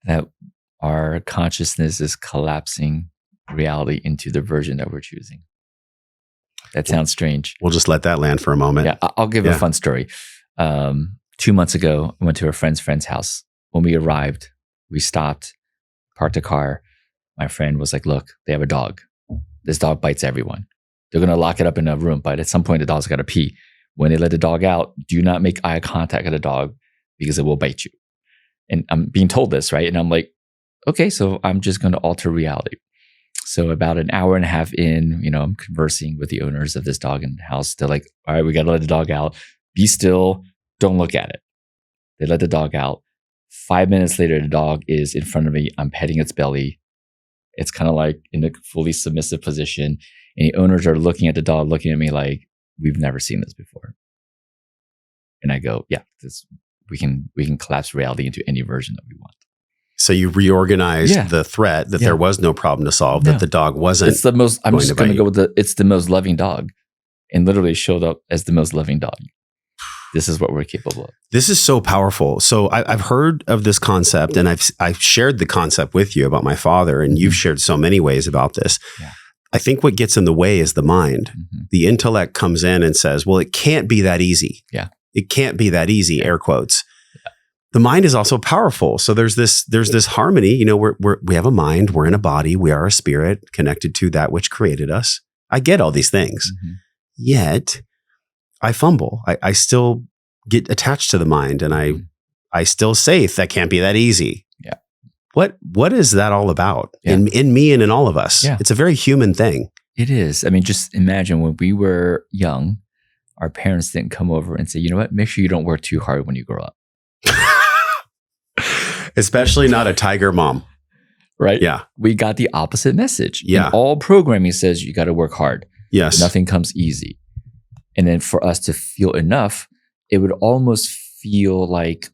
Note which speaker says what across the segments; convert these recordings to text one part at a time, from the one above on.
Speaker 1: that our consciousness is collapsing reality into the version that we're choosing. That sounds strange.
Speaker 2: We'll just let that land for a moment.
Speaker 1: Yeah, I'll give a fun story. 2 months ago, I went to a friend's house. When we arrived, we stopped, parked a car. My friend was like, look, they have a dog. This dog bites everyone. They're going to lock it up in a room, but at some point the dog's got to pee. When they let the dog out, do not make eye contact with the dog because it will bite you. And I'm being told this, right? And I'm like, okay, so I'm just going to alter reality. So about an hour and a half in, I'm conversing with the owners of this dog in the house. They're like, all right, we got to let the dog out. Be still. Don't look at it. They let the dog out. 5 minutes later, the dog is in front of me. I'm petting its belly. It's kind of like in a fully submissive position. And the owners are looking at the dog, looking at me like, we've never seen this before. And I go, yeah, we can collapse reality into any version that we want.
Speaker 2: So you reorganized the threat that there was no problem to solve, that the dog wasn't.
Speaker 1: It's the most, I'm just going to go with it's the most loving dog, and literally showed up as the most loving dog. This is what we're capable of.
Speaker 2: This is so powerful. So I've heard of this concept, and I've shared the concept with you about my father, and you've shared so many ways about this. Yeah. I think what gets in the way is the mind. Mm-hmm. The intellect comes in and says, well, it can't be that easy.
Speaker 1: Yeah.
Speaker 2: It can't be that easy, air quotes. Yeah. The mind is also powerful. So there's this harmony. We have a mind, we're in a body, we are a spirit connected to that which created us. I get all these things. Mm-hmm. Yet I fumble. I still get attached to the mind, and I still say that can't be that easy.
Speaker 1: Yeah.
Speaker 2: What is that all about in me and in all of us? Yeah. It's a very human thing.
Speaker 1: It is. I mean, just imagine when we were young, our parents didn't come over and say, you know what, make sure you don't work too hard when you grow up.
Speaker 2: Especially not a tiger mom.
Speaker 1: Right?
Speaker 2: Yeah.
Speaker 1: We got the opposite message.
Speaker 2: Yeah.
Speaker 1: And all programming says you got to work hard.
Speaker 2: Yes.
Speaker 1: Nothing comes easy. And then for us to feel enough, it would almost feel like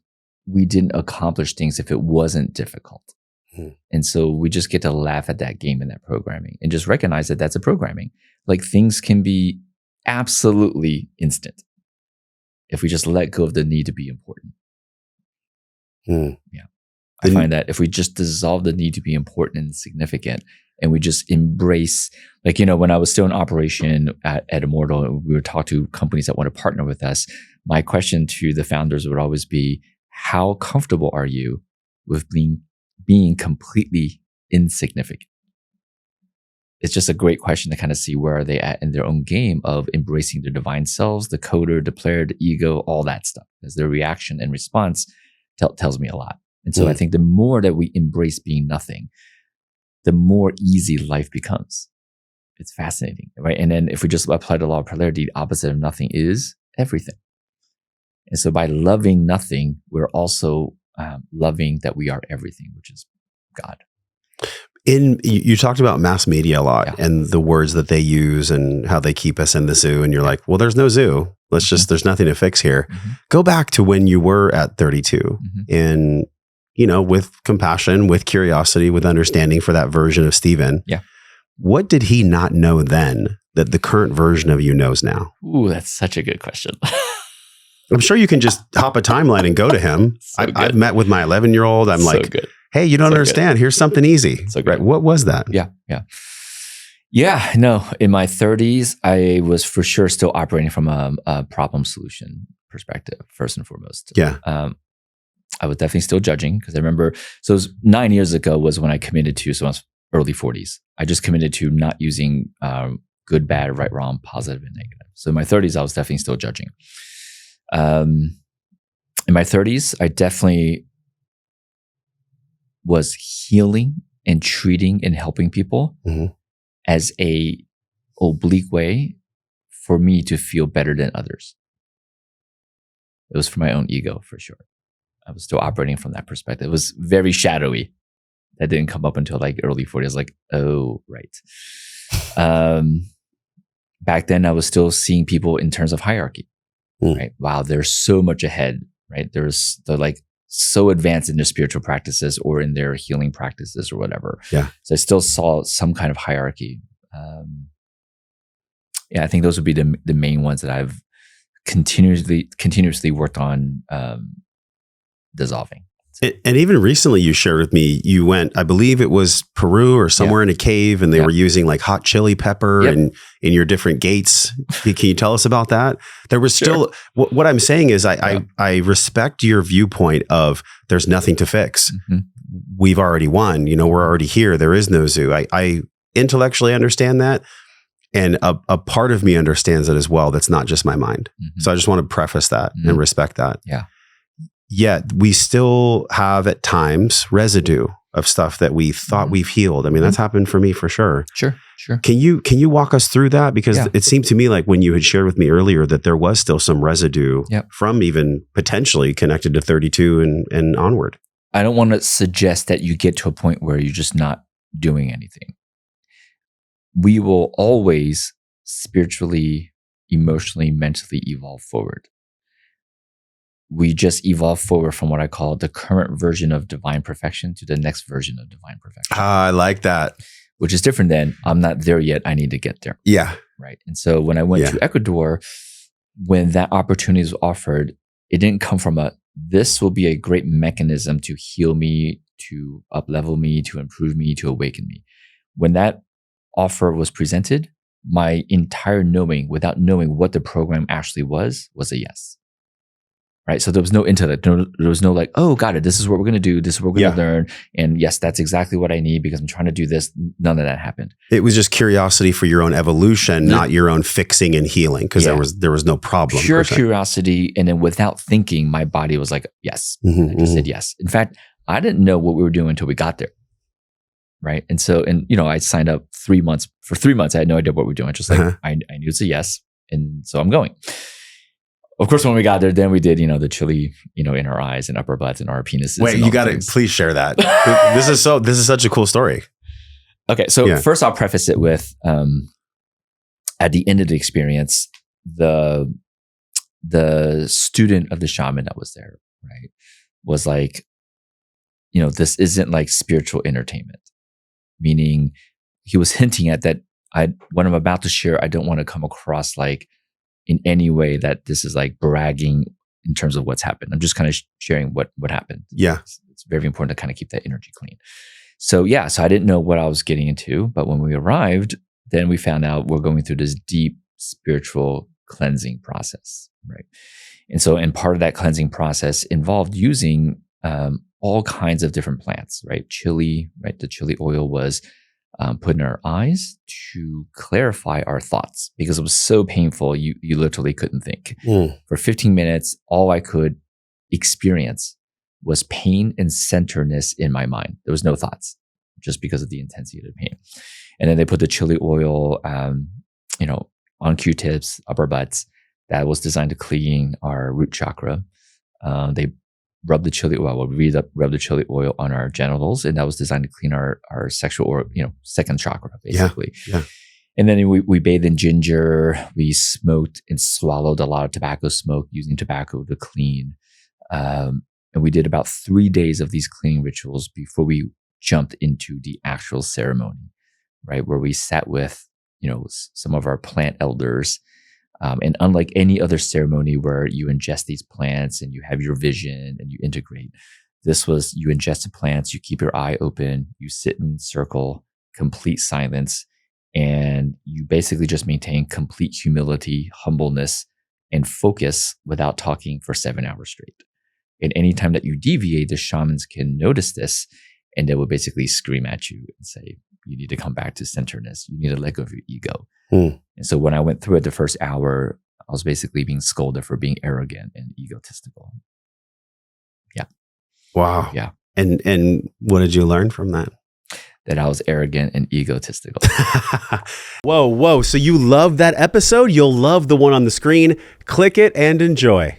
Speaker 1: we didn't accomplish things if it wasn't difficult. And so we just get to laugh at that game and that programming and just recognize that that's a programming. Like things can be absolutely instant if we just let go of the need to be important. Yeah. I find that if we just dissolve the need to be important and significant, and we just embrace, like, when I was still in operation at Immortal, we would talk to companies that want to partner with us. My question to the founders would always be, how comfortable are you with being completely insignificant? It's just a great question to kind of see where are they at in their own game of embracing their divine selves, the coder, the player, the ego, all that stuff. Because their reaction and response tells me a lot. And so I think the more that we embrace being nothing, the more easy life becomes. It's fascinating, right? And then if we just apply the law of polarity, the opposite of nothing is everything. And so by loving nothing, we're also loving that we are everything, which is God.
Speaker 2: You talked about mass media a lot and the words that they use and how they keep us in the zoo. And you're like, well, there's no zoo. There's nothing to fix here. Mm-hmm. Go back to when you were at 32 and, with compassion, with curiosity, with understanding for that version of Stephen.
Speaker 1: Yeah. What
Speaker 2: did he not know then that the current version of you knows now?
Speaker 1: Ooh, that's such a good question.
Speaker 2: I'm sure you can just hop a timeline and go to him. I've met with my 11-year-old. I'm like, hey, you don't understand. Here's something easy. Right? What was that?
Speaker 1: Yeah. No, in my 30s, I was for sure still operating from a problem solution perspective, first and foremost.
Speaker 2: Yeah.
Speaker 1: I was definitely still judging because I remember, so it was 9 years ago was when I committed to, so I was early 40s. I just committed to not using good, bad, right, wrong, positive, and negative. So in my 30s, I was definitely still judging. In my 30s, I definitely was healing and treating and helping people as a oblique way for me to feel better than others. It was for my own ego, for sure. I was still operating from that perspective. It was very shadowy. That didn't come up until like early 40s. I was like, oh, right. Back then, I was still seeing people in terms of hierarchy. Right? Wow, they're so much ahead, right? They're like so advanced in their spiritual practices or in their healing practices or whatever.
Speaker 2: Yeah.
Speaker 1: So I still saw some kind of hierarchy. I think those would be the main ones that I've continuously worked on dissolving.
Speaker 2: And even recently you shared with me, you went, I believe it was Peru or somewhere in a cave, and they were using like hot chili pepper and in your different gates. Can you tell us about that? There was still, what I'm saying is I respect your viewpoint of there's nothing to fix. We've already won, we're already here. There is no zoo. I intellectually understand that. And a part of me understands it as well. That's not just my mind. So I just want to preface that and respect that.
Speaker 1: Yeah.
Speaker 2: Yet we still have at times residue of stuff that we thought we've healed. I mean, that's happened for me for sure.
Speaker 1: Sure.
Speaker 2: Can you walk us through that? Because it seemed to me like when you had shared with me earlier that there was still some residue from even potentially connected to 32 and onward.
Speaker 1: I don't want to suggest that you get to a point where you're just not doing anything. We will always spiritually, emotionally, mentally evolve forward. We just evolve forward from what I call the current version of divine perfection to the next version of divine perfection.
Speaker 2: I like that.
Speaker 1: Which is different than I'm not there yet. I need to get there.
Speaker 2: Yeah.
Speaker 1: Right. And so when I went to Ecuador, when that opportunity was offered, it didn't come from this will be a great mechanism to heal me, to up-level me, to improve me, to awaken me. When that offer was presented, my entire knowing, without knowing what the program actually was a yes. Right. So there was no intellect. There was no like, oh, got it. This is what we're going to do. This is what we're going to learn. And yes, that's exactly what I need because I'm trying to do this. None of that happened.
Speaker 2: It was just curiosity for your own evolution, not your own fixing and healing, because there was no problem.
Speaker 1: Pure curiosity. And then without thinking, my body was like, yes. I just said yes. In fact, I didn't know what we were doing until we got there. Right. And so, I signed up 3 months. For 3 months, I had no idea what we were doing. Just like, I knew it's a yes. And so I'm going. Of course, when we got there, then we did, the chili, in our eyes and upper butts and our penises.
Speaker 2: Wait, you got to please share that. This is such a cool story.
Speaker 1: Okay. So first I'll preface it with, at the end of the experience, the student of the shaman that was there, right, was like, this isn't like spiritual entertainment, meaning he was hinting at that what I'm about to share, I don't want to come across like in any way that this is like bragging in terms of what's happened. I'm just kind of sharing what happened.
Speaker 2: Yeah.
Speaker 1: It's very important to kind of keep that energy clean. So I didn't know what I was getting into, but when we arrived, then we found out we're going through this deep spiritual cleansing process, right? And part of that cleansing process involved using all kinds of different plants, right? Chili, right? The chili oil was put in our eyes to clarify our thoughts because it was so painful. You literally couldn't think. For 15 minutes, all I could experience was pain and centeredness in my mind. There was no thoughts just because of the intensity of the pain. And then they put the chili oil, on Q-tips, upper butts. That was designed to clean our root chakra. They rub the chili oil. We rub the chili oil on our genitals, and that was designed to clean our sexual or second chakra, basically. Yeah. And then we bathed in ginger. We smoked and swallowed a lot of tobacco smoke, using tobacco to clean. And we did about 3 days of these cleaning rituals before we jumped into the actual ceremony, right, where we sat with some of our plant elders. And unlike any other ceremony where you ingest these plants and you have your vision and you integrate, this was you ingest the plants, you keep your eye open, you sit in circle, complete silence, and you basically just maintain complete humility, humbleness, and focus without talking for 7 hours straight. And anytime that you deviate, the shamans can notice this and they will basically scream at you and say, you need to come back to centeredness. You need to let go of your ego. And so when I went through it the first hour, I was basically being scolded for being arrogant and egotistical. Yeah.
Speaker 2: Wow.
Speaker 1: Yeah.
Speaker 2: And what did you learn from that?
Speaker 1: That I was arrogant and egotistical.
Speaker 2: Whoa. So you love that episode? You'll love the one on the screen. Click it and enjoy.